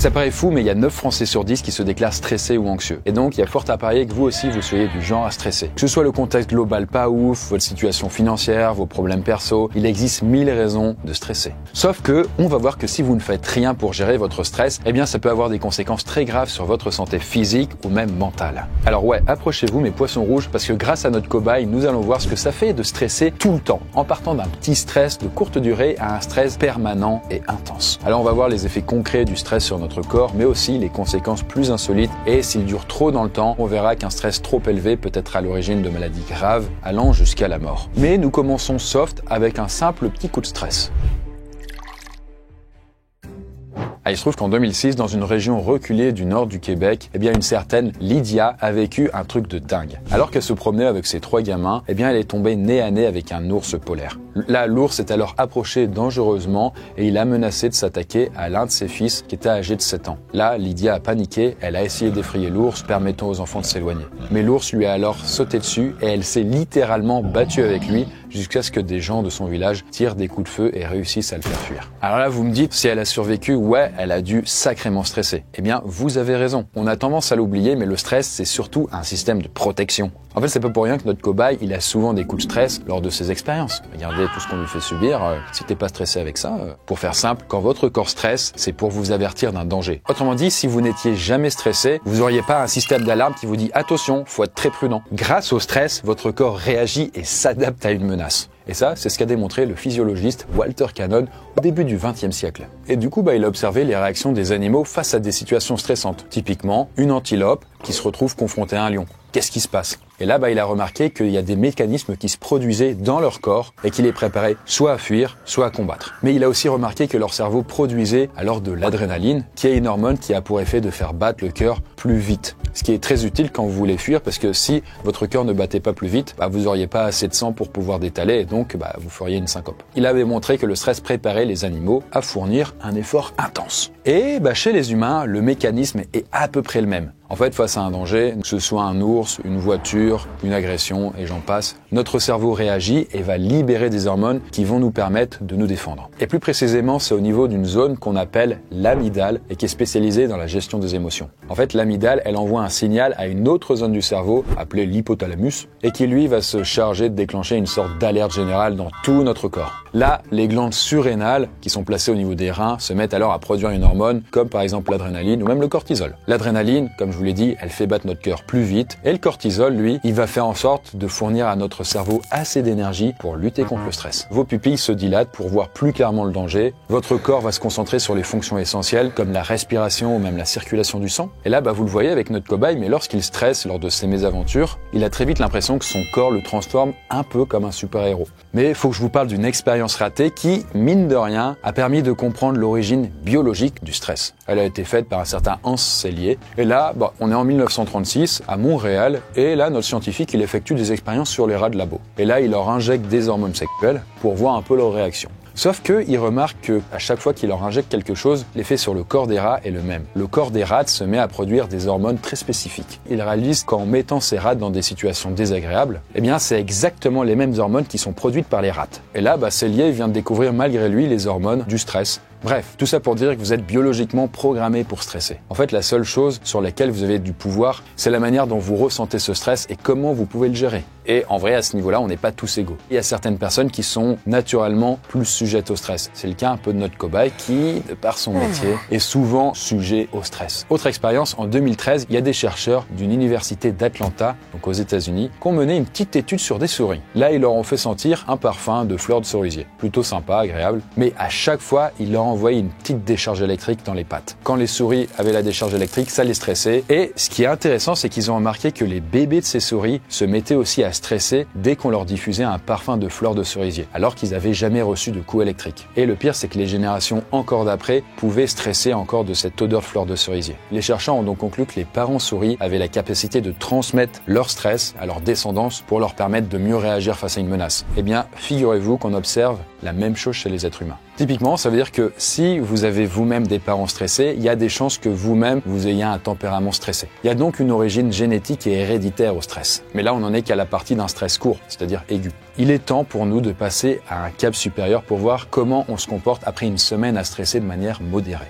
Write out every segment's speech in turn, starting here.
Ça paraît fou, mais il y a 9 Français sur 10 qui se déclarent stressés ou anxieux. Et donc, il y a fort à parier que vous aussi, vous soyez du genre à stresser. Que ce soit le contexte global pas ouf, votre situation financière, vos problèmes perso, il existe 1000 raisons de stresser. Sauf que, on va voir que si vous ne faites rien pour gérer votre stress, eh bien, ça peut avoir des conséquences très graves sur votre santé physique ou même mentale. Alors ouais, approchez-vous mes poissons rouges, parce que grâce à notre cobaye, nous allons voir ce que ça fait de stresser tout le temps, en partant d'un petit stress de courte durée à un stress permanent et intense. Alors on va voir les effets concrets du stress sur notre corps, mais aussi les conséquences plus insolites, et s'il dure trop dans le temps, on verra qu'un stress trop élevé peut être à l'origine de maladies graves, allant jusqu'à la mort. Mais nous commençons soft avec un simple petit coup de stress. Il se trouve qu'en 2006, dans une région reculée du nord du Québec, eh bien une certaine Lydia a vécu un truc de dingue. Alors qu'elle se promenait avec ses 3 gamins, eh bien elle est tombée nez à nez avec un ours polaire. Là, l'ours est alors approché dangereusement et il a menacé de s'attaquer à l'un de ses fils qui était âgé de 7 ans. Là, Lydia a paniqué, elle a essayé d'effrayer l'ours, permettant aux enfants de s'éloigner. Mais l'ours lui a alors sauté dessus et elle s'est littéralement battue avec lui jusqu'à ce que des gens de son village tirent des coups de feu et réussissent à le faire fuir. Alors là, vous me dites, si elle a survécu, ouais, elle a dû sacrément stresser. Eh bien, vous avez raison. On a tendance à l'oublier, mais le stress, c'est surtout un système de protection. En fait, c'est pas pour rien que notre cobaye, il a souvent des coups de stress lors de ses expériences. Regardez tout ce qu'on lui fait subir. Si t'es pas stressé avec ça, pour faire simple, quand votre corps stresse, c'est pour vous avertir d'un danger. Autrement dit, si vous n'étiez jamais stressé, vous auriez pas un système d'alarme qui vous dit attention, faut être très prudent. Grâce au stress, votre corps réagit et s'adapte à une menace. Et ça, c'est ce qu'a démontré le physiologiste Walter Cannon au début du XXe siècle. Et du coup, il a observé les réactions des animaux face à des situations stressantes. Typiquement, une antilope qui se retrouve confrontée à un lion. Qu'est-ce qui se passe? Et là, il a remarqué qu'il y a des mécanismes qui se produisaient dans leur corps et qui les préparaient soit à fuir, soit à combattre. Mais il a aussi remarqué que leur cerveau produisait alors de l'adrénaline, qui est une hormone qui a pour effet de faire battre le cœur plus vite. Ce qui est très utile quand vous voulez fuir, parce que si votre cœur ne battait pas plus vite, vous n'auriez pas assez de sang pour pouvoir détaler et donc vous feriez une syncope. Il avait montré que le stress préparait les animaux à fournir un effort intense. Et chez les humains, le mécanisme est à peu près le même. En fait, face à un danger, que ce soit un ours, une voiture, une agression et j'en passe, notre cerveau réagit et va libérer des hormones qui vont nous permettre de nous défendre. Et plus précisément, c'est au niveau d'une zone qu'on appelle l'amygdale et qui est spécialisée dans la gestion des émotions. En fait, l'amygdale, elle envoie un signal à une autre zone du cerveau, appelée l'hypothalamus, et qui lui va se charger de déclencher une sorte d'alerte générale dans tout notre corps. Là, les glandes surrénales, qui sont placées au niveau des reins, se mettent alors à produire une hormone, comme par exemple l'adrénaline ou même le cortisol. L'adrénaline, comme je vous l'ai dit, elle fait battre notre cœur plus vite, et le cortisol, lui, il va faire en sorte de fournir à notre cerveau assez d'énergie pour lutter contre le stress. Vos pupilles se dilatent pour voir plus clairement le danger, votre corps va se concentrer sur les fonctions essentielles, comme la respiration ou même la circulation du sang, et là, vous le voyez avec notre cobaye, mais lorsqu'il stresse lors de ses mésaventures, il a très vite l'impression que son corps le transforme un peu comme un super-héros. Mais il faut que je vous parle d'une expérience ratée qui, mine de rien, a permis de comprendre l'origine biologique du stress. Elle a été faite par un certain Hans Selye. Et là, on est en 1936 à Montréal et là, notre scientifique, il effectue des expériences sur les rats de labo. Et là, il leur injecte des hormones sexuelles pour voir un peu leur réaction. Sauf qu'il remarque qu'à chaque fois qu'il leur injecte quelque chose, l'effet sur le corps des rats est le même. Le corps des rats se met à produire des hormones très spécifiques. Il réalise qu'en mettant ces rats dans des situations désagréables, c'est exactement les mêmes hormones qui sont produites par les rats. Et là, Selye vient de découvrir malgré lui les hormones du stress. Bref, tout ça pour dire que vous êtes biologiquement programmé pour stresser. En fait, la seule chose sur laquelle vous avez du pouvoir, c'est la manière dont vous ressentez ce stress et comment vous pouvez le gérer. Et en vrai, à ce niveau-là, on n'est pas tous égaux. Il y a certaines personnes qui sont naturellement plus sujettes au stress. C'est le cas un peu de notre cobaye qui, de par son métier, est souvent sujet au stress. Autre expérience, en 2013, il y a des chercheurs d'une université d'Atlanta, donc aux États-Unis, qui ont mené une petite étude sur des souris. Là, ils leur ont fait sentir un parfum de fleurs de cerisier. Plutôt sympa, agréable. Mais à chaque fois, ils leur envoyer une petite décharge électrique dans les pattes. Quand les souris avaient la décharge électrique, ça les stressait. Et ce qui est intéressant, c'est qu'ils ont remarqué que les bébés de ces souris se mettaient aussi à stresser dès qu'on leur diffusait un parfum de fleurs de cerisier, alors qu'ils n'avaient jamais reçu de coup électrique. Et le pire, c'est que les générations encore d'après pouvaient stresser encore de cette odeur de fleurs de cerisier. Les chercheurs ont donc conclu que les parents souris avaient la capacité de transmettre leur stress à leur descendance pour leur permettre de mieux réagir face à une menace. Eh bien, figurez-vous qu'on observe la même chose chez les êtres humains. Typiquement, ça veut dire que si vous avez vous-même des parents stressés, il y a des chances que vous-même vous ayez un tempérament stressé. Il y a donc une origine génétique et héréditaire au stress. Mais là, on n'en est qu'à la partie d'un stress court, c'est-à-dire aigu. Il est temps pour nous de passer à un cap supérieur pour voir comment on se comporte après une semaine à stresser de manière modérée.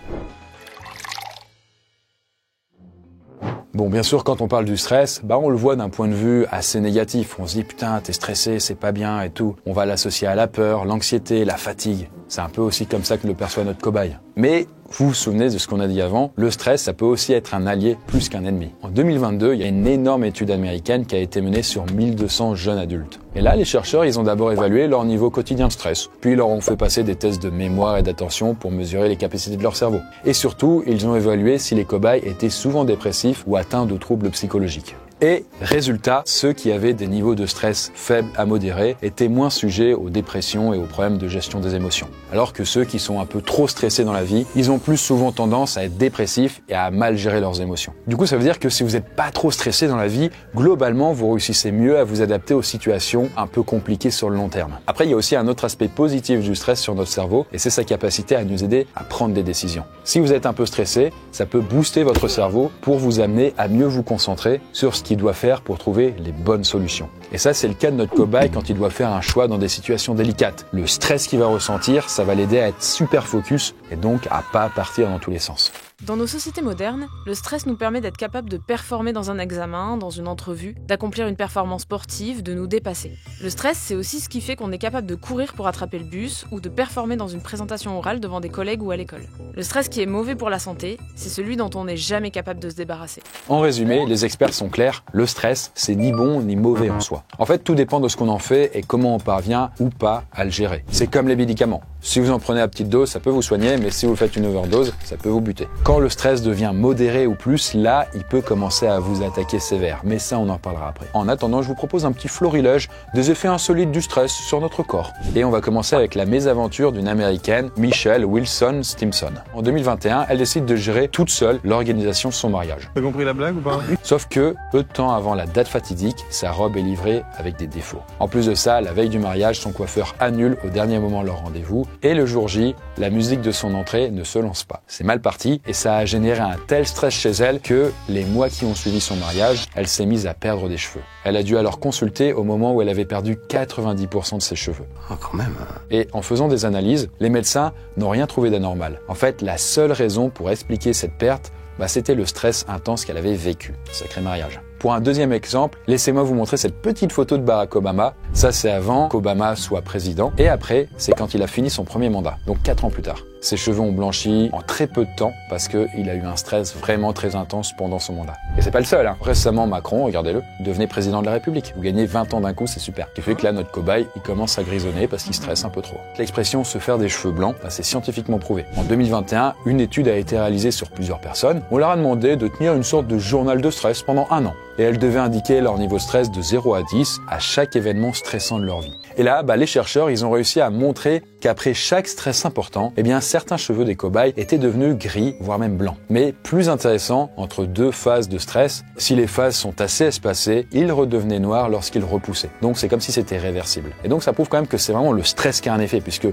Bon, bien sûr, quand on parle du stress, on le voit d'un point de vue assez négatif. On se dit, putain, t'es stressé, c'est pas bien et tout. On va l'associer à la peur, l'anxiété, la fatigue. C'est un peu aussi comme ça que le perçoit notre cobaye. Mais vous vous souvenez de ce qu'on a dit avant, le stress, ça peut aussi être un allié plus qu'un ennemi. En 2022, il y a une énorme étude américaine qui a été menée sur 1200 jeunes adultes. Et là, les chercheurs, ils ont d'abord évalué leur niveau quotidien de stress. Puis ils leur ont fait passer des tests de mémoire et d'attention pour mesurer les capacités de leur cerveau. Et surtout, ils ont évalué si les cobayes étaient souvent dépressifs ou atteints de troubles psychologiques. Et résultat, ceux qui avaient des niveaux de stress faibles à modérés étaient moins sujets aux dépressions et aux problèmes de gestion des émotions. Alors que ceux qui sont un peu trop stressés dans la vie, ils ont plus souvent tendance à être dépressifs et à mal gérer leurs émotions. Du coup, ça veut dire que si vous n'êtes pas trop stressé dans la vie, globalement, vous réussissez mieux à vous adapter aux situations un peu compliquées sur le long terme. Après, il y a aussi un autre aspect positif du stress sur notre cerveau et c'est sa capacité à nous aider à prendre des décisions. Si vous êtes un peu stressé, ça peut booster votre cerveau pour vous amener à mieux vous concentrer sur ce qu'il doit faire pour trouver les bonnes solutions. Et ça, c'est le cas de notre cobaye quand il doit faire un choix dans des situations délicates. Le stress qu'il va ressentir, ça va l'aider à être super focus et donc à pas partir dans tous les sens. Dans nos sociétés modernes, le stress nous permet d'être capable de performer dans un examen, dans une entrevue, d'accomplir une performance sportive, de nous dépasser. Le stress, c'est aussi ce qui fait qu'on est capable de courir pour attraper le bus ou de performer dans une présentation orale devant des collègues ou à l'école. Le stress qui est mauvais pour la santé, c'est celui dont on n'est jamais capable de se débarrasser. En résumé, les experts sont clairs, le stress, c'est ni bon ni mauvais en soi. En fait, tout dépend de ce qu'on en fait et comment on parvient ou pas à le gérer. C'est comme les médicaments. Si vous en prenez à petite dose, ça peut vous soigner, mais si vous faites une overdose, ça peut vous buter. Quand le stress devient modéré ou plus, là, il peut commencer à vous attaquer sévère. Mais ça, on en parlera après. En attendant, je vous propose un petit florilège des effets insolites du stress sur notre corps. Et on va commencer avec la mésaventure d'une Américaine, Michelle Wilson Stimson. En 2021, elle décide de gérer toute seule l'organisation de son mariage. T'as compris la blague ou pas? Sauf que, peu de temps avant la date fatidique, sa robe est livrée avec des défauts. En plus de ça, la veille du mariage, son coiffeur annule au dernier moment leur rendez-vous. Et le jour J, la musique de son entrée ne se lance pas. C'est mal parti et ça a généré un tel stress chez elle que, les mois qui ont suivi son mariage, elle s'est mise à perdre des cheveux. Elle a dû alors consulter au moment où elle avait perdu 90% de ses cheveux. Oh, quand même. Et en faisant des analyses, les médecins n'ont rien trouvé d'anormal. En fait, la seule raison pour expliquer cette perte, c'était le stress intense qu'elle avait vécu. Sacré mariage. Pour un deuxième exemple, laissez-moi vous montrer cette petite photo de Barack Obama. Ça, c'est avant qu'Obama soit président. Et après, c'est quand il a fini son premier mandat, donc 4 ans plus tard. Ses cheveux ont blanchi en très peu de temps parce qu'il a eu un stress vraiment très intense pendant son mandat. Et c'est pas le seul. Récemment, Macron, regardez-le, devenait président de la République. Vous gagnez 20 ans d'un coup, c'est super. Ce qui fait que là, notre cobaye, il commence à grisonner parce qu'il stresse un peu trop. L'expression se faire des cheveux blancs, c'est scientifiquement prouvé. En 2021, une étude a été réalisée sur plusieurs personnes. On leur a demandé de tenir une sorte de journal de stress pendant 1 an. Et elles devaient indiquer leur niveau de stress de 0 à 10 à chaque événement stressant de leur vie. Et là, les chercheurs, ils ont réussi à montrer qu'après chaque stress important, certains cheveux des cobayes étaient devenus gris, voire même blancs. Mais plus intéressant, entre 2 phases de stress, si les phases sont assez espacées, ils redevenaient noirs lorsqu'ils repoussaient. Donc c'est comme si c'était réversible. Et donc ça prouve quand même que c'est vraiment le stress qui a un effet, puisque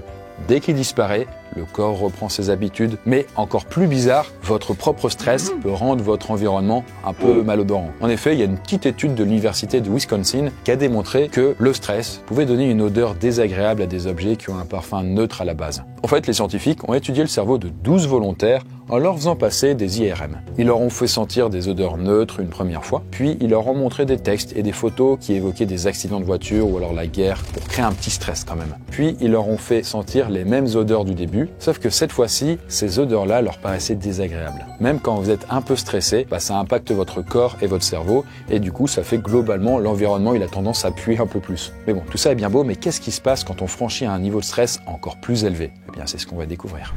dès qu'il disparaît, le corps reprend ses habitudes. Mais encore plus bizarre, votre propre stress peut rendre votre environnement un peu malodorant. En effet, il y a une petite étude de l'université de Wisconsin qui a démontré que le stress pouvait donner une odeur désagréable à des objets qui ont un parfum neutre à la base. En fait, les scientifiques ont étudié le cerveau de 12 volontaires en leur faisant passer des IRM. Ils leur ont fait sentir des odeurs neutres une première fois, puis ils leur ont montré des textes et des photos qui évoquaient des accidents de voiture ou alors la guerre pour créer un petit stress quand même. Puis ils leur ont fait sentir les mêmes odeurs du début, sauf que cette fois-ci, ces odeurs-là leur paraissaient désagréables. Même quand vous êtes un peu stressé, ça impacte votre corps et votre cerveau, et du coup ça fait que globalement l'environnement il a tendance à puer un peu plus. Mais bon, tout ça est bien beau, mais qu'est-ce qui se passe quand on franchit un niveau de stress encore plus élevé? C'est ce qu'on va découvrir.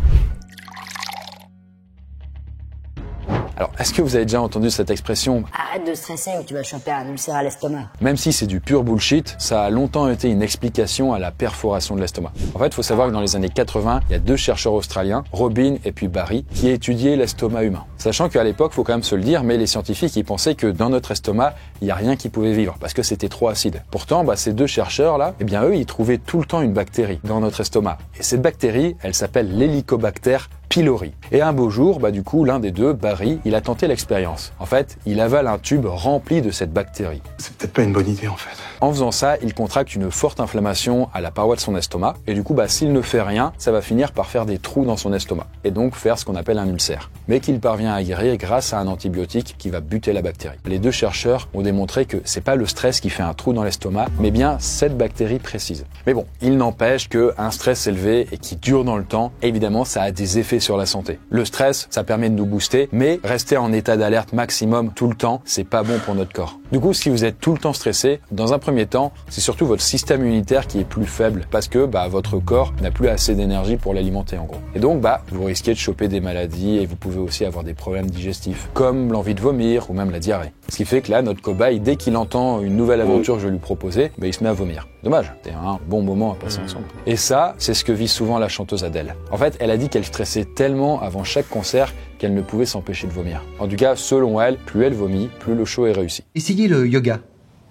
Alors, est-ce que vous avez déjà entendu cette expression « Arrête de stresser ou tu vas choper un ulcère à l'estomac ». Même si c'est du pur bullshit, ça a longtemps été une explication à la perforation de l'estomac. En fait, il faut savoir que dans les années 80, il y a 2 chercheurs australiens, Robin et puis Barry, qui étudiaient l'estomac humain. Sachant qu'à l'époque, faut quand même se le dire, mais les scientifiques, ils pensaient que dans notre estomac, il n'y a rien qui pouvait vivre, parce que c'était trop acide. Pourtant, ces 2 chercheurs-là, eux, ils trouvaient tout le temps une bactérie dans notre estomac. Et cette bactérie, elle s'appelle l'Helicobacter pylori. Et un beau jour, du coup, l'un des deux, Barry, il a tenté l'expérience. En fait, il avale un tube rempli de cette bactérie. C'est peut-être pas une bonne idée en fait. En faisant ça, il contracte une forte inflammation à la paroi de son estomac. Et du coup, s'il ne fait rien, ça va finir par faire des trous dans son estomac. Et donc faire ce qu'on appelle un ulcère. Mais qu'il parvient à guérir grâce à un antibiotique qui va buter la bactérie. Les deux chercheurs ont démontré que c'est pas le stress qui fait un trou dans l'estomac, mais bien cette bactérie précise. Mais bon, il n'empêche qu'un stress élevé et qui dure dans le temps, évidemment, ça a des effets sur la santé. Le stress, ça permet de nous booster, mais rester en état d'alerte maximum tout le temps, c'est pas bon pour notre corps. Du coup, si vous êtes tout le temps stressé, dans un premier temps, c'est surtout votre système immunitaire qui est plus faible parce que votre corps n'a plus assez d'énergie pour l'alimenter en gros. Et donc, vous risquez de choper des maladies et vous pouvez aussi avoir des problèmes digestifs, comme l'envie de vomir ou même la diarrhée. Ce qui fait que là, notre cobaye, dès qu'il entend une nouvelle aventure que je vais lui proposer, il se met à vomir. Dommage, c'était un bon moment à passer ensemble. Et ça, c'est ce que vit souvent la chanteuse Adele. En fait, elle a dit qu'elle stressait tellement avant chaque concert qu'elle ne pouvait s'empêcher de vomir. En tout cas, selon elle, plus elle vomit, plus le show est réussi. Essayez le yoga,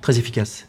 très efficace.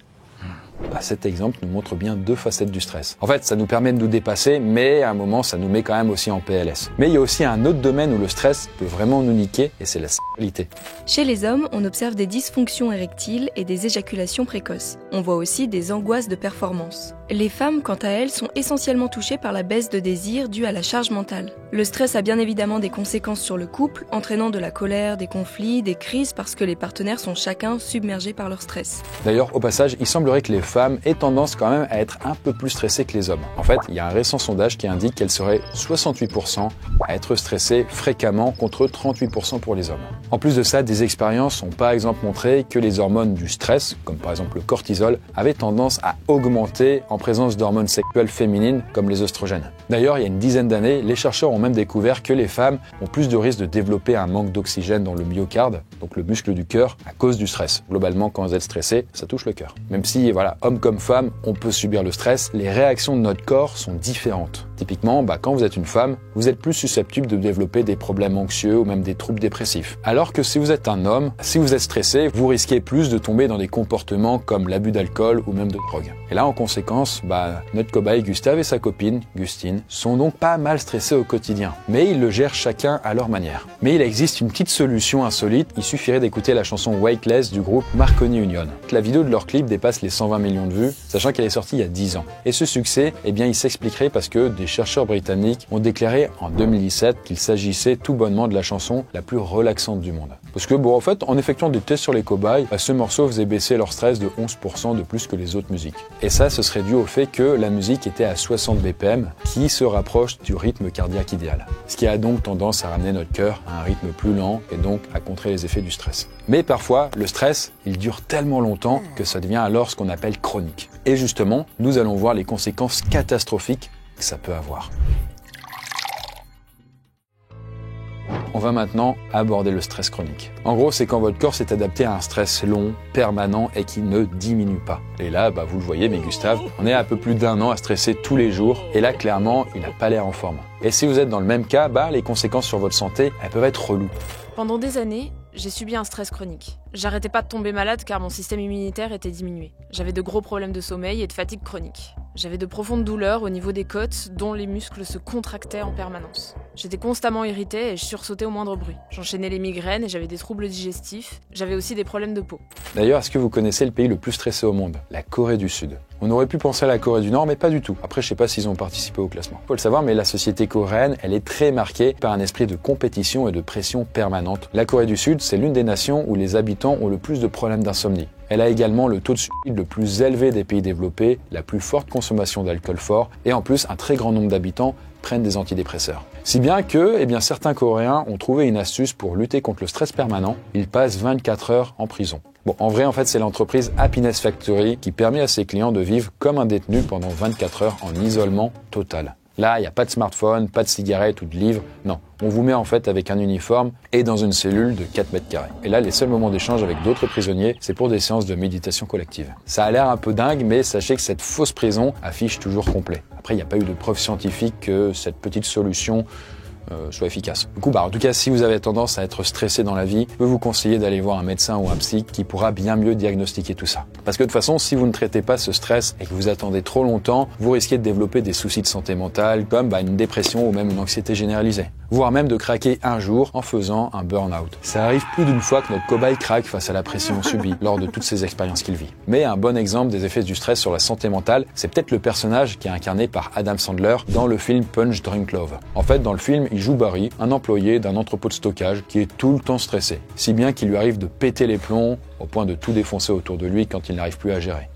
Cet exemple nous montre bien deux facettes du stress. En fait, ça nous permet de nous dépasser, mais à un moment, ça nous met quand même aussi en PLS. Mais il y a aussi un autre domaine où le stress peut vraiment nous niquer, et c'est la sexualité. Chez les hommes, on observe des dysfonctions érectiles et des éjaculations précoces. On voit aussi des angoisses de performance. Les femmes, quant à elles, sont essentiellement touchées par la baisse de désir due à la charge mentale. Le stress a bien évidemment des conséquences sur le couple, entraînant de la colère, des conflits, des crises parce que les partenaires sont chacun submergés par leur stress. D'ailleurs, au passage, il semblerait que les femmes aient tendance quand même à être un peu plus stressées que les hommes. En fait, il y a un récent sondage qui indique qu'elles seraient 68% à être stressées fréquemment contre 38% pour les hommes. En plus de ça, des expériences ont par exemple montré que les hormones du stress, comme par exemple le cortisol, avaient tendance à augmenter en présence d'hormones sexuelles féminines comme les oestrogènes. D'ailleurs, il y a une dizaine d'années, les chercheurs ont même découvert que les femmes ont plus de risques de développer un manque d'oxygène dans le myocarde, donc le muscle du cœur, à cause du stress. Globalement, quand vous êtes stressé, ça touche le cœur. Même si, homme comme femme, on peut subir le stress, les réactions de notre corps sont différentes. Typiquement, quand vous êtes une femme, vous êtes plus susceptible de développer des problèmes anxieux ou même des troubles dépressifs. Alors que si vous êtes un homme, si vous êtes stressé, vous risquez plus de tomber dans des comportements comme l'abus d'alcool ou même de drogue. Et là, en conséquence, notre cobaye Gustave et sa copine, Gustine, sont donc pas mal stressés au quotidien. Mais ils le gèrent chacun à leur manière. Mais il existe une petite solution insolite, il suffirait d'écouter la chanson Weightless du groupe Marconi Union. La vidéo de leur clip dépasse les 120 millions de vues, sachant qu'elle est sortie il y a 10 ans. Et ce succès, il s'expliquerait parce que des chercheurs britanniques ont déclaré en 2017 qu'il s'agissait tout bonnement de la chanson la plus relaxante du monde. Parce que en fait, en effectuant des tests sur les cobayes, ce morceau faisait baisser leur stress de 11% de plus que les autres musiques. Et ça, ce serait dû au fait que la musique était à 60 BPM, qui se rapproche du rythme cardiaque idéal. Ce qui a donc tendance à ramener notre cœur à un rythme plus lent et donc à contrer les effets du stress. Mais parfois, le stress, il dure tellement longtemps que ça devient alors ce qu'on appelle chronique. Et justement, nous allons voir les conséquences catastrophiques que ça peut avoir. On va maintenant aborder le stress chronique. En gros, c'est quand votre corps s'est adapté à un stress long, permanent et qui ne diminue pas. Et là, vous le voyez, mais Gustave, on est à peu plus d'1 an à stresser tous les jours. Et là, clairement, il n'a pas l'air en forme. Et si vous êtes dans le même cas, les conséquences sur votre santé, elles peuvent être reloues. Pendant des années, j'ai subi un stress chronique. J'arrêtais pas de tomber malade car mon système immunitaire était diminué. J'avais de gros problèmes de sommeil et de fatigue chronique. J'avais de profondes douleurs au niveau des côtes dont les muscles se contractaient en permanence. J'étais constamment irritée et je sursautais au moindre bruit. J'enchaînais les migraines et j'avais des troubles digestifs. J'avais aussi des problèmes de peau. D'ailleurs, est-ce que vous connaissez le pays le plus stressé au monde? La Corée du Sud. On aurait pu penser à la Corée du Nord, mais pas du tout. Après, je sais pas s'ils ont participé au classement. Faut le savoir, mais la société coréenne, elle est très marquée par un esprit de compétition et de pression permanente. La Corée du Sud, c'est l'une des nations où les habitants ont le plus de problèmes d'insomnie. Elle a également le taux de suicide le plus élevé des pays développés, la plus forte consommation d'alcool fort, et en plus, un très grand nombre d'habitants prennent des antidépresseurs. Si bien que, certains Coréens ont trouvé une astuce pour lutter contre le stress permanent. Ils passent 24 heures en prison. En vrai, c'est l'entreprise Happiness Factory qui permet à ses clients de vivre comme un détenu pendant 24 heures en isolement total. Là, il n'y a pas de smartphone, pas de cigarettes ou de livres. Non, on vous met avec un uniforme et dans une cellule de 4 mètres carrés. Et là, les seuls moments d'échange avec d'autres prisonniers, c'est pour des séances de méditation collective. Ça a l'air un peu dingue, mais sachez que cette fausse prison affiche toujours complet. Après, il n'y a pas eu de preuve scientifique que cette petite solution soit efficace. Du coup, en tout cas, si vous avez tendance à être stressé dans la vie, je peux vous conseiller d'aller voir un médecin ou un psy qui pourra bien mieux diagnostiquer tout ça. Parce que de toute façon, si vous ne traitez pas ce stress et que vous attendez trop longtemps, vous risquez de développer des soucis de santé mentale comme une dépression ou même une anxiété généralisée. Voire même de craquer un jour en faisant un burn-out. Ça arrive plus d'une fois que notre cobaye craque face à la pression subie lors de toutes ces expériences qu'il vit. Mais un bon exemple des effets du stress sur la santé mentale, c'est peut-être le personnage qui est incarné par Adam Sandler dans le film Punch Drunk Love. En fait, dans le film, il joue Barry, un employé d'un entrepôt de stockage qui est tout le temps stressé, si bien qu'il lui arrive de péter les plombs au point de tout défoncer autour de lui quand il n'arrive plus à gérer.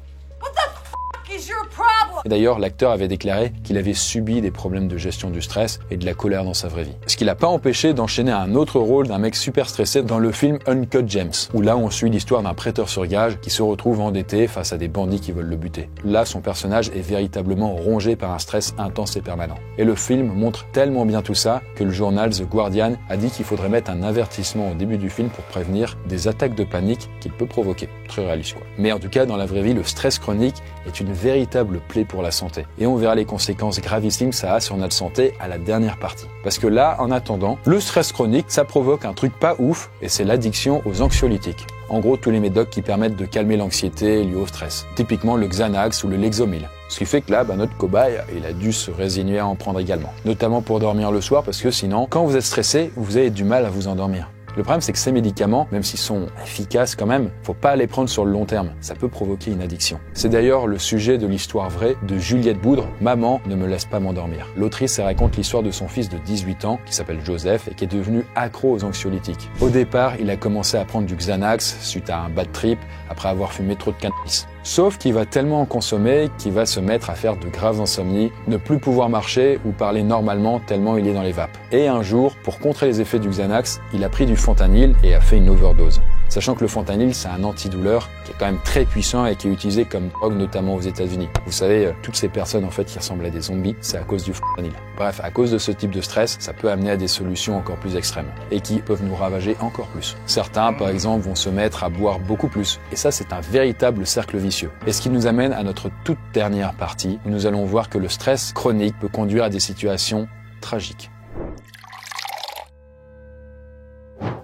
Et d'ailleurs, l'acteur avait déclaré qu'il avait subi des problèmes de gestion du stress et de la colère dans sa vraie vie. Ce qui l'a pas empêché d'enchaîner un autre rôle d'un mec super stressé dans le film Uncut Gems, où là on suit l'histoire d'un prêteur sur gage qui se retrouve endetté face à des bandits qui veulent le buter. Là, son personnage est véritablement rongé par un stress intense et permanent. Et le film montre tellement bien tout ça que le journal The Guardian a dit qu'il faudrait mettre un avertissement au début du film pour prévenir des attaques de panique qu'il peut provoquer. Très réaliste quoi. Mais en tout cas, dans la vraie vie, le stress chronique est une véritable plaie pour la santé. Et on verra les conséquences gravissimes que ça a sur notre santé à la dernière partie. Parce que là, en attendant, le stress chronique, ça provoque un truc pas ouf, et c'est l'addiction aux anxiolytiques. En gros, tous les médocs qui permettent de calmer l'anxiété liée au stress. Typiquement le Xanax ou le Lexomil. Ce qui fait que là, notre cobaye, il a dû se résigner à en prendre également. Notamment pour dormir le soir, parce que sinon, quand vous êtes stressé, vous avez du mal à vous endormir. Le problème, c'est que ces médicaments, même s'ils sont efficaces quand même, faut pas les prendre sur le long terme. Ça peut provoquer une addiction. C'est d'ailleurs le sujet de l'histoire vraie de Juliette Boudre, Maman ne me laisse pas m'endormir. L'autrice raconte l'histoire de son fils de 18 ans, qui s'appelle Joseph, et qui est devenu accro aux anxiolytiques. Au départ, il a commencé à prendre du Xanax suite à un bad trip, après avoir fumé trop de cannabis. Sauf qu'il va tellement en consommer qu'il va se mettre à faire de graves insomnies, ne plus pouvoir marcher ou parler normalement tellement il est dans les vapes. Et un jour, pour contrer les effets du Xanax, il a pris du fentanyl et a fait une overdose. Sachant que le fentanyl, c'est un antidouleur qui est quand même très puissant et qui est utilisé comme drogue notamment aux États-Unis. Vous savez, toutes ces personnes en fait qui ressemblent à des zombies, c'est à cause du fentanyl. Bref, à cause de ce type de stress, ça peut amener à des solutions encore plus extrêmes et qui peuvent nous ravager encore plus. Certains, par exemple, vont se mettre à boire beaucoup plus. Et ça, c'est un véritable cercle vicieux. Et ce qui nous amène à notre toute dernière partie, où nous allons voir que le stress chronique peut conduire à des situations tragiques.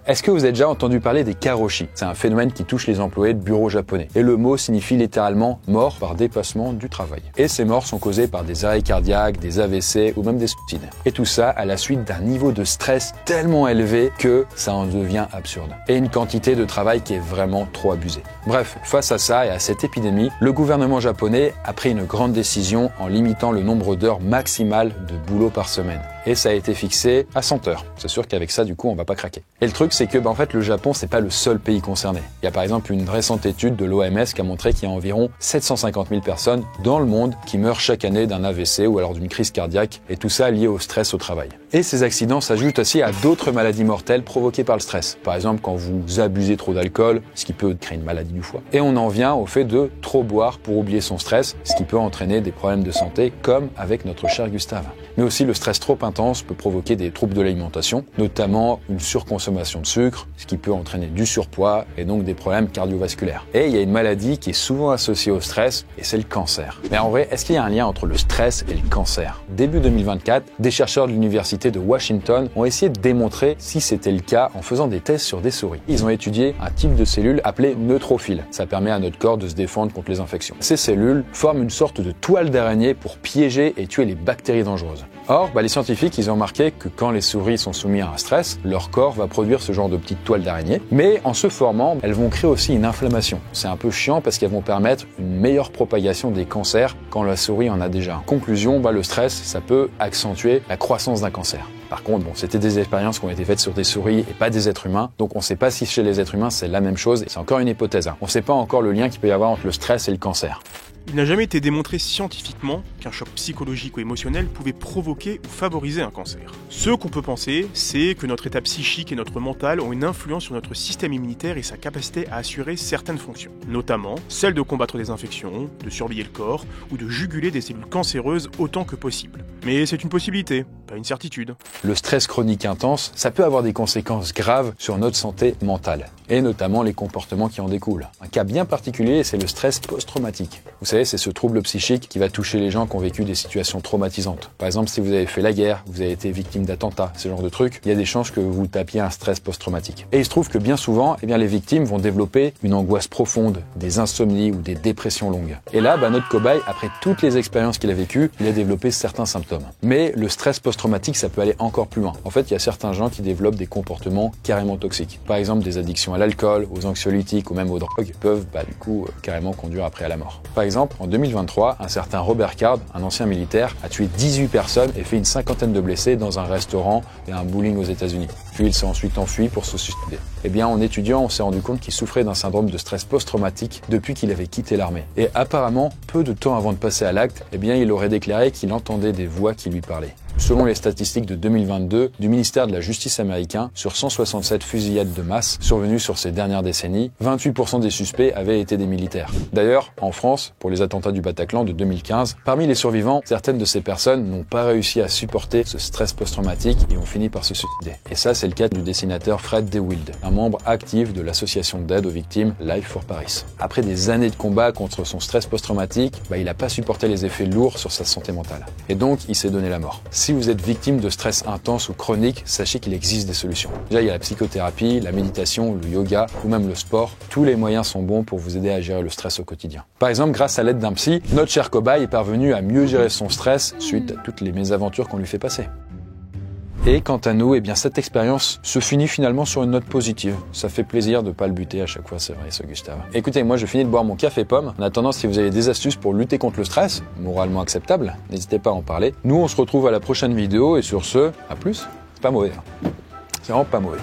Est-ce que vous avez déjà entendu parler des karoshi? C'est un phénomène qui touche les employés de bureaux japonais. Et le mot signifie littéralement mort par dépassement du travail. Et ces morts sont causées par des arrêts cardiaques, des AVC ou même des suicides. Et tout ça à la suite d'un niveau de stress tellement élevé que ça en devient absurde. Et une quantité de travail qui est vraiment trop abusée. Bref, face à ça et à cette épidémie, le gouvernement japonais a pris une grande décision en limitant le nombre d'heures maximales de boulot par semaine. Et ça a été fixé à 100 heures. C'est sûr qu'avec ça, du coup, on va pas craquer. Et le truc, c'est que, en fait, le Japon, c'est pas le seul pays concerné. Il y a par exemple une récente étude de l'OMS qui a montré qu'il y a environ 750 000 personnes dans le monde qui meurent chaque année d'un AVC ou alors d'une crise cardiaque, et tout ça lié au stress au travail. Et ces accidents s'ajoutent aussi à d'autres maladies mortelles provoquées par le stress. Par exemple, quand vous abusez trop d'alcool, ce qui peut créer une maladie du foie. Et on en vient au fait de trop boire pour oublier son stress, ce qui peut entraîner des problèmes de santé, comme avec notre cher Gustave. Mais aussi le stress trop intense peut provoquer des troubles de l'alimentation, notamment une surconsommation de sucre, ce qui peut entraîner du surpoids et donc des problèmes cardiovasculaires. Et il y a une maladie qui est souvent associée au stress, et c'est le cancer. Mais en vrai, est-ce qu'il y a un lien entre le stress et le cancer? Début 2024, des chercheurs de l'université de Washington ont essayé de démontrer si c'était le cas en faisant des tests sur des souris. Ils ont étudié un type de cellule appelée neutrophile. Ça permet à notre corps de se défendre contre les infections. Ces cellules forment une sorte de toile d'araignée pour piéger et tuer les bactéries dangereuses. Or, les scientifiques, ils ont remarqué que quand les souris sont soumises à un stress, leur corps va produire ce genre de petites toiles d'araignée. Mais en se formant, elles vont créer aussi une inflammation. C'est un peu chiant parce qu'elles vont permettre une meilleure propagation des cancers quand la souris en a déjà. En conclusion, le stress, ça peut accentuer la croissance d'un cancer. Par contre, c'était des expériences qui ont été faites sur des souris et pas des êtres humains. Donc on ne sait pas si chez les êtres humains c'est la même chose. C'est encore une hypothèse. On ne sait pas encore le lien qu'il peut y avoir entre le stress et le cancer. Il n'a jamais été démontré scientifiquement qu'un choc psychologique ou émotionnel pouvait provoquer ou favoriser un cancer. Ce qu'on peut penser, c'est que notre état psychique et notre mental ont une influence sur notre système immunitaire et sa capacité à assurer certaines fonctions, notamment celle de combattre des infections, de surveiller le corps ou de juguler des cellules cancéreuses autant que possible. Mais c'est une possibilité, pas une certitude. Le stress chronique intense, ça peut avoir des conséquences graves sur notre santé mentale, et notamment les comportements qui en découlent. Un cas bien particulier, c'est le stress post-traumatique. Vous savez, c'est ce trouble psychique qui va toucher les gens qui ont vécu des situations traumatisantes. Par exemple, si vous avez fait la guerre, vous avez été victime d'attentats, ce genre de trucs, il y a des chances que vous tapiez un stress post-traumatique. Et il se trouve que bien souvent, les victimes vont développer une angoisse profonde, des insomnies ou des dépressions longues. Et là, notre cobaye, après toutes les expériences qu'il a vécues, il a développé certains symptômes. Mais le stress post-traumatique, ça peut aller encore plus loin. En fait, il y a certains gens qui développent des comportements carrément toxiques. Par exemple, des addictions à l'alcool, aux anxiolytiques ou même aux drogues peuvent carrément conduire après à la mort. Par exemple, en 2023, un certain Robert Card, un ancien militaire, a tué 18 personnes et fait une cinquantaine de blessés dans un restaurant et un bowling aux États-Unis. Puis il s'est ensuite enfui pour se suicider. En étudiant, on s'est rendu compte qu'il souffrait d'un syndrome de stress post-traumatique depuis qu'il avait quitté l'armée. Et apparemment, peu de temps avant de passer à l'acte, il aurait déclaré qu'il entendait des voix qui lui parlaient. Selon les statistiques de 2022 du ministère de la Justice américain, sur 167 fusillades de masse survenues sur ces dernières décennies, 28% des suspects avaient été des militaires. D'ailleurs, en France, pour les attentats du Bataclan de 2015, parmi les survivants, certaines de ces personnes n'ont pas réussi à supporter ce stress post-traumatique et ont fini par se suicider. Et ça, c'est le cas du dessinateur Fred DeWilde, un membre actif de l'association d'aide aux victimes Life for Paris. Après des années de combat contre son stress post-traumatique, il n'a pas supporté les effets lourds sur sa santé mentale. Et donc, il s'est donné la mort. Si vous êtes victime de stress intense ou chronique, sachez qu'il existe des solutions. Déjà, il y a la psychothérapie, la méditation, le yoga ou même le sport. Tous les moyens sont bons pour vous aider à gérer le stress au quotidien. Par exemple, grâce à l'aide d'un psy, notre cher cobaye est parvenu à mieux gérer son stress suite à toutes les mésaventures qu'on lui fait passer. Et quant à nous, cette expérience se finit finalement sur une note positive. Ça fait plaisir de pas le buter à chaque fois, c'est vrai, ce Gustave. Écoutez, moi je finis de boire mon café pomme. En attendant, si vous avez des astuces pour lutter contre le stress, moralement acceptable, n'hésitez pas à en parler. Nous, on se retrouve à la prochaine vidéo et sur ce, à plus. C'est pas mauvais. C'est vraiment pas mauvais.